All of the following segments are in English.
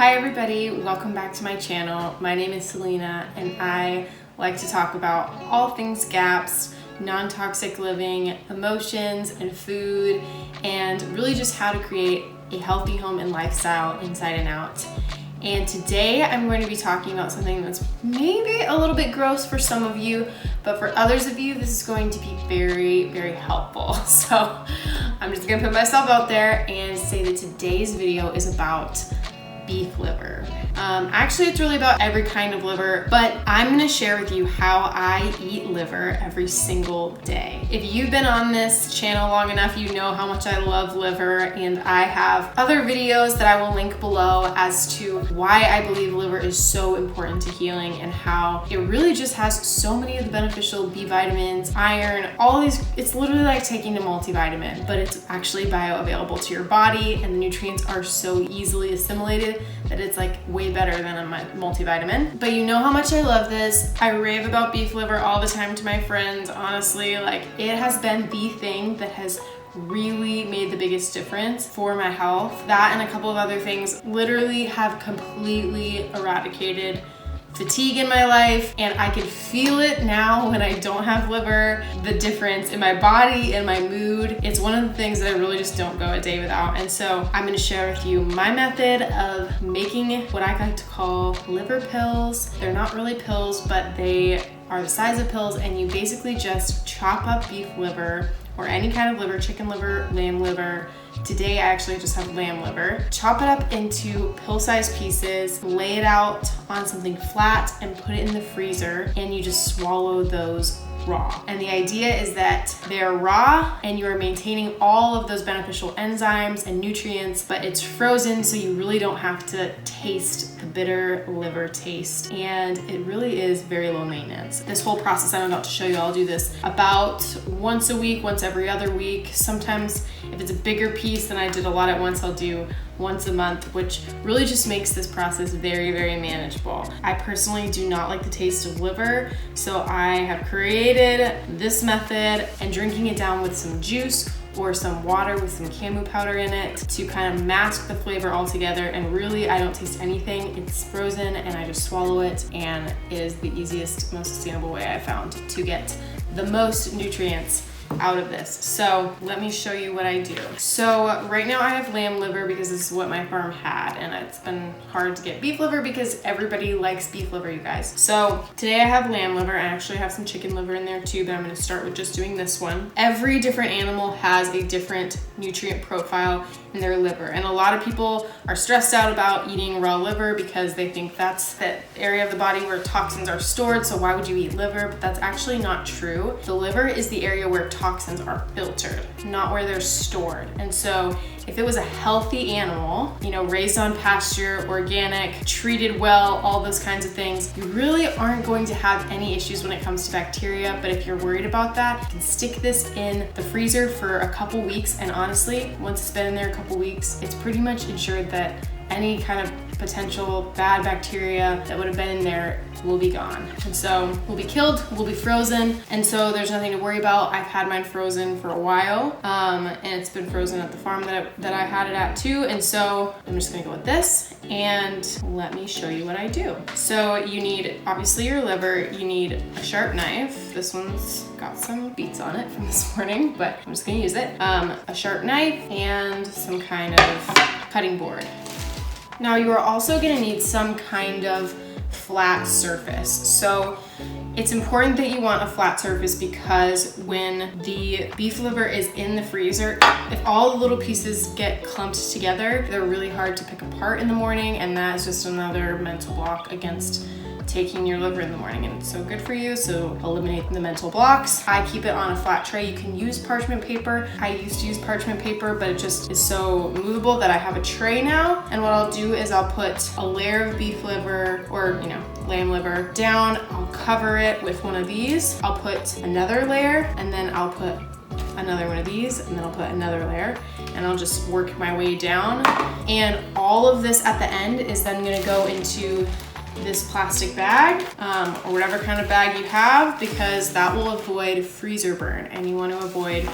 Hi everybody, welcome back to my channel. My name is Selena and I like to talk about all things GAPS, non-toxic living, emotions and food, and really just how to create a healthy home and lifestyle inside and out. And today I'm going to be talking about something that's maybe a little bit gross for some of you, but for others of you, this is going to be very, very helpful. So I'm just gonna put myself out there and say that today's video is about beef liver. Actually, it's really about every kind of liver, but I'm gonna share with you how I eat liver every single day. If you've been on this channel long enough, you know how much I love liver, and I have other videos that I will link below as to why I believe liver is so important to healing and how it really just has so many of the beneficial B vitamins, iron, all these. It's literally like taking a multivitamin, but it's actually bioavailable to your body, and the nutrients are so easily assimilated that it's like way better than a multivitamin. But you know how much I love this. I rave about beef liver all the time to my friends. Honestly, like, it has been the thing that has really made the biggest difference for my health. That and a couple of other things literally have completely eradicated fatigue in my life, and I can feel it now when I don't have liver, the difference in my body and my mood. It's one of the things that I really just don't go a day without. And so I'm going to share with you my method of making what I like to call liver pills. They're not really pills, but they are the size of pills, and you basically just chop up beef liver or any kind of liver, chicken liver, lamb liver. Today I actually just have lamb liver. Chop it up into pill-sized pieces, lay it out on something flat and put it in the freezer, and you just swallow those raw. And the idea is that they're raw and you are maintaining all of those beneficial enzymes and nutrients, but it's frozen, so you really don't have to taste the bitter liver taste. And it really is very low maintenance. This whole process I'm about to show you, I'll do this about once a week, once every other week. Sometimes if it's a bigger piece and I did a lot at once, I'll do once a month, which really just makes this process very, very manageable. I personally do not like the taste of liver, so I have created this method and drinking it down with some juice or some water with some camu powder in it to kind of mask the flavor all together. And really, I don't taste anything. It's frozen and I just swallow it, and it is the easiest, most sustainable way I've found to get the most nutrients out of this. So let me show you what I do. So right now I have lamb liver because this is what my farm had, and it's been hard to get beef liver because everybody likes beef liver, you guys. So today I have lamb liver. I actually have some chicken liver in there too, but I'm going to start with just doing this one. Every different animal has a different nutrient profile in their liver, and a lot of people are stressed out about eating raw liver because they think that's the area of the body where toxins are stored, so why would you eat liver? But that's actually not true. The liver is the area where toxins are filtered, not where they're stored. And so if it was a healthy animal, you know, raised on pasture, organic, treated well, all those kinds of things, you really aren't going to have any issues when it comes to bacteria. But if you're worried about that, you can stick this in the freezer for a couple weeks, and honestly, once it's been in there a couple weeks, it's pretty much ensured that any kind of potential bad bacteria that would have been in there will be gone. And so will be killed, will be frozen, and so there's nothing to worry about. I've had mine frozen for a while, and it's been frozen at the farm that I had it at too. And so I'm just gonna go with this, and let me show you what I do. So you need, obviously, your liver. You need a sharp knife. This one's got some beets on it from this morning, but I'm just gonna use it. A sharp knife and some kind of cutting board. Now you are also gonna need some kind of flat surface. So it's important that you want a flat surface because when the beef liver is in the freezer, if all the little pieces get clumped together, they're really hard to pick apart in the morning, and that is just another mental block against taking your liver in the morning, and it's so good for you, so eliminate the mental blocks. I keep it on a flat tray. You can use parchment paper. I used to use parchment paper, but it just is so movable that I have a tray now. And what I'll do is I'll put a layer of beef liver, or lamb liver, down. I'll cover it with one of these. I'll put another layer, and then I'll put another one of these, and then I'll put another layer, and I'll just work my way down. And all of this at the end is then gonna go into this plastic bag or whatever kind of bag you have, because that will avoid freezer burn, and you want to avoid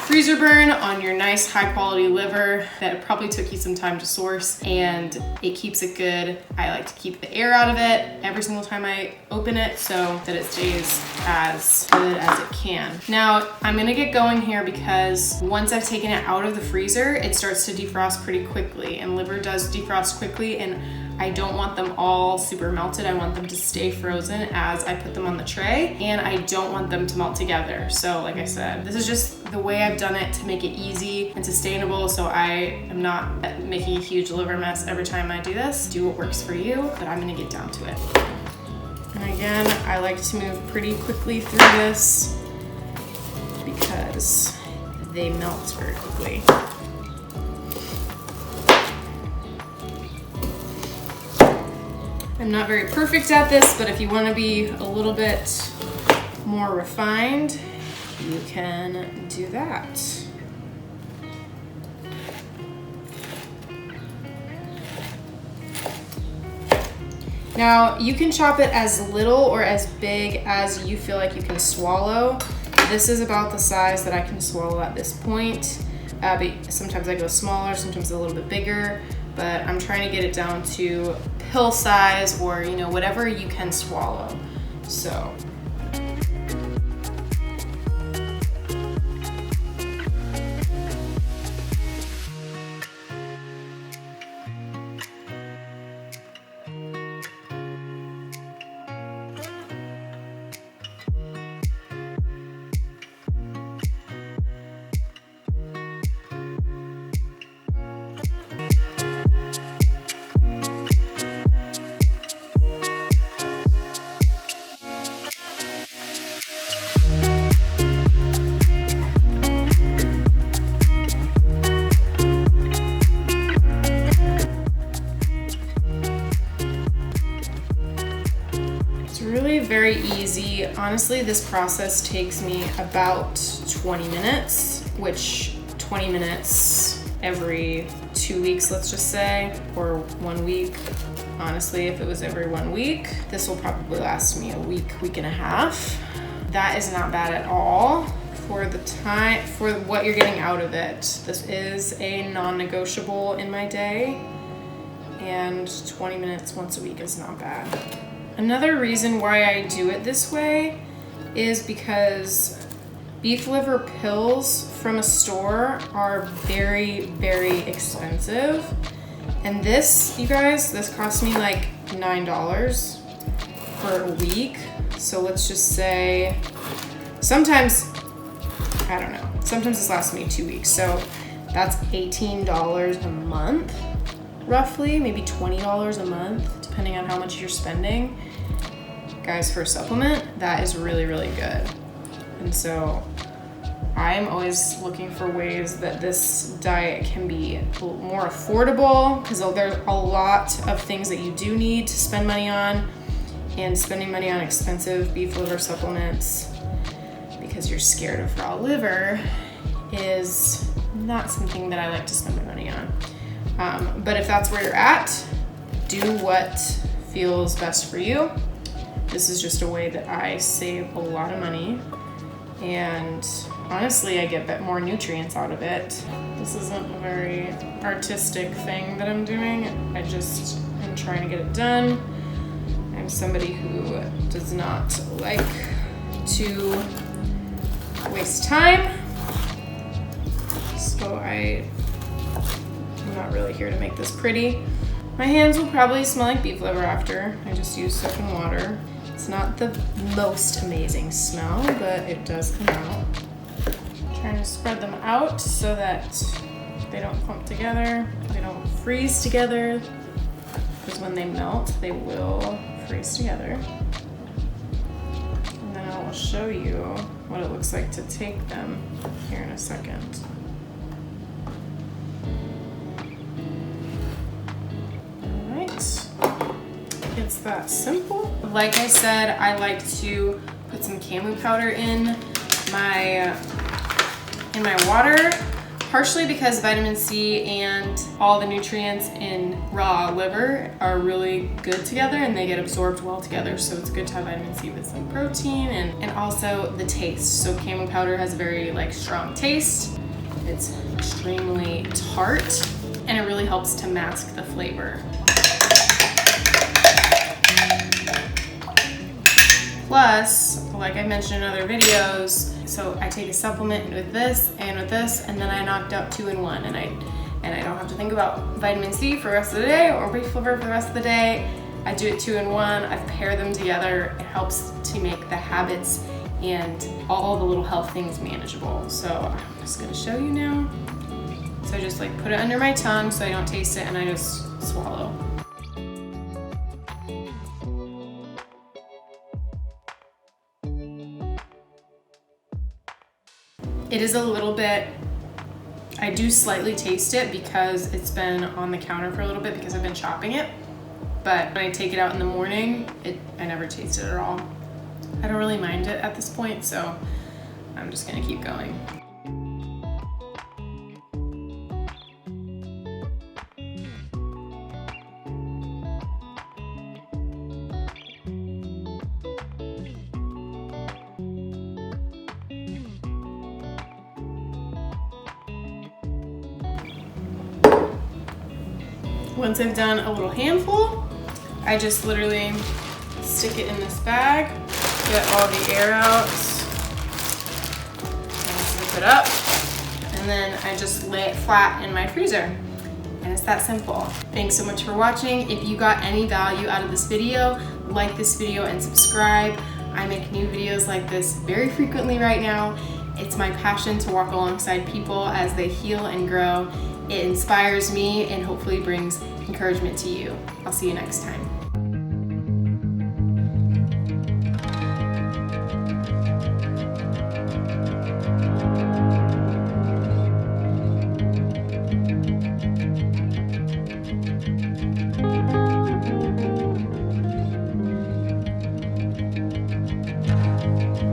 freezer burn on your nice high quality liver that probably took you some time to source, and it keeps it good. I like to keep the air out of it every single time I open it so that it stays as good as it can. Now I'm gonna get going here because once I've taken it out of the freezer, it starts to defrost pretty quickly, and liver does defrost quickly, and I don't want them all super melted. I want them to stay frozen as I put them on the tray, and I don't want them to melt together. So like I said, this is just the way I've done it to make it easy and sustainable, so I am not making a huge liver mess every time I do this. Do what works for you, but I'm gonna get down to it. And again, I like to move pretty quickly through this because they melt very quickly. I'm not very perfect at this, but if you want to be a little bit more refined, you can do that. Now, you can chop it as little or as big as you feel like you can swallow. This is about the size that I can swallow at this point. Sometimes I go smaller, sometimes a little bit bigger, but I'm trying to get it down to pill size, or whatever you can swallow. So very easy. Honestly, this process takes me about 20 minutes, which 20 minutes every 2 weeks, let's just say, or 1 week. Honestly, if it was every 1 week, this will probably last me a week, week and a half. That is not bad at all for the time, for what you're getting out of it. This is a non-negotiable in my day, and 20 minutes once a week is not bad. Another reason why I do it this way is because beef liver pills from a store are very, very expensive. And this, you guys, this cost me like $9 for a week. So let's just say, sometimes, I don't know, sometimes this lasts me 2 weeks. So that's $18 a month, roughly, maybe $20 a month, depending on how much you're spending. Guys, for a supplement, that is really, really good. And so I am always looking for ways that this diet can be more affordable, because there's a lot of things that you do need to spend money on, and spending money on expensive beef liver supplements because you're scared of raw liver is not something that I like to spend my money on. But if that's where you're at, do what feels best for you. This is just a way that I save a lot of money, and honestly, I get more nutrients out of it. This isn't a very artistic thing that I'm doing. I just am trying to get it done. I'm somebody who does not like to waste time, so I'm not really here to make this pretty. My hands will probably smell like beef liver after. I just use soap and water. It's not the most amazing smell, but it does come out. I'm trying to spread them out so that they don't clump together, they don't freeze together, because when they melt, they will freeze together. And then I will show you what it looks like to take them here in a second. It's that simple. Like I said, I like to put some camu powder in my water, partially because vitamin C and all the nutrients in raw liver are really good together and they get absorbed well together. So it's good to have vitamin C with some protein, and also the taste. So camel powder has a very strong taste. It's extremely tart and it really helps to mask the flavor. Plus, like I mentioned in other videos, so I take a supplement with this, and then I knocked out 2 in 1, and I don't have to think about vitamin C for the rest of the day or beef liver for the rest of the day. I do it 2 in 1. I've paired them together. It helps to make the habits and all the little health things manageable. So I'm just gonna show you now. So I just put it under my tongue so I don't taste it, and I just swallow. It is a little bit, I do slightly taste it because it's been on the counter for a little bit because I've been chopping it. But when I take it out in the morning, I never taste it at all. I don't really mind it at this point, so I'm just gonna keep going. Once I've done a little handful, I just literally stick it in this bag, get all the air out, and zip it up, and then I just lay it flat in my freezer. And it's that simple. Thanks so much for watching. If you got any value out of this video, like this video and subscribe. I make new videos like this very frequently right now. It's my passion to walk alongside people as they heal and grow. It inspires me and hopefully brings encouragement to you. I'll see you next time.